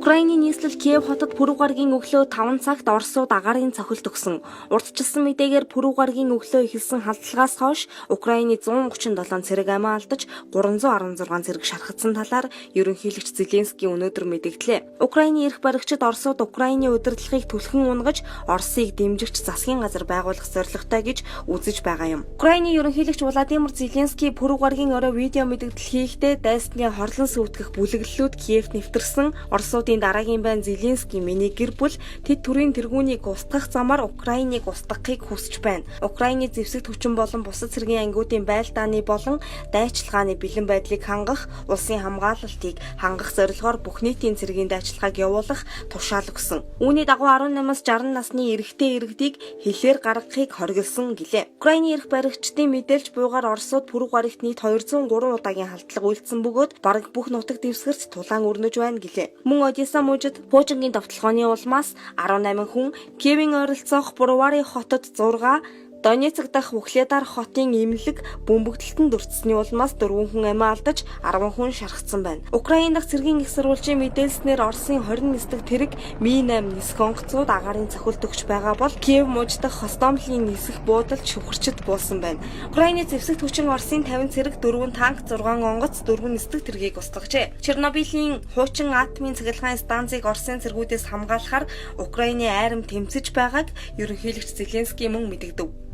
Украиний нийслэл Киев хотод пүрэв гарагийн өглөө 5 цагт Оросууд агаарын цохилт өгсөн. Урдчилсан мэдээгээр пүрэв гарагийн өглөө эхэлсэн халдлагаас хойш Украины 137 цэрэг амиа алдаж 316 цэрэг шархагдсан талаар ерөнхийлөгч Зеленский өнөөдөр мэдэгдлээ. Украиний эрх баригчид Оросууд Украиний удирдлагыг түлхэн унгаж Оросыг дэмжигч засгийн газар байгуулах зорилготой гэж үзэж байгаа юм. Украиний ерөнхийлөгч Владимир Зеленский пүрэв гарагийн орой видео мэдэгдэл хийхдээ дайсны хорлон сүйтгэх бүлэглэлүүд Киевт нэвтэрсэн. Оросуудын дараагийн байн Зеленский миний гэр бүл тэд төрийн тэргүүнийг устгах замаар Украиныг устгахыг хүсэж байна. Украины зэвсэгт хүчин болон бусад цэргийн ангиудын байлдааны болон дайчилгааны бэлэн байдлыг хангах, улсын хамгаалалтыг хангах зорилгоор бүх нийтийн цэргийн дайчилгааг явуулах тушаал өгсөн. Үүний дагуу 18-аас 60 насны эрэгтэй иргэдийг хилээр гаргахыг хориглосон гэлээ. Украиний эрх баригчдын мэдээлж буйгаар Оросууд пүрэв гарагт нийт 203 удаагийн халдлага үйлдсэн бөгөөд бараг бүх нутаг дэвсгэрч тулаан өрнөж байна гэлээ. Мөн Одесса мужид Пуучингийн довтлогооны улмаас 18 хүн, Киевийн ойролцоох Бровари хотод 6, Донецк дахь Вугледар хотын эмнэлэг бөмбөгдөлтөнд өртсөний улмаас 4 хүн амиа алдаж 10 хүн шархсан байна. Украин дахь цэргийн их сурвалжийн мэдээлснээр Оросын 20 нисдэг тэрэг Ми-8 нисэх онгоцууд агаарын цохилт өгч байгаа бол Киев муж дахь Хостомлын нисэх буудалд шүхэрчд буулсан байна. Украины зэвсэгт хүчин Оросын 50 цэрэг, 4 танк, 6 онгоц, 4 нисдэг тэргийг устгажээ. Чернобылийн хуучин атомын цахилгаан станцыг Оросын цэргүүдээс хамгаалахаар Украины айрам тэмцэж байгааг ерөнхийлөгч Зеленский мөн мэдэгдэв.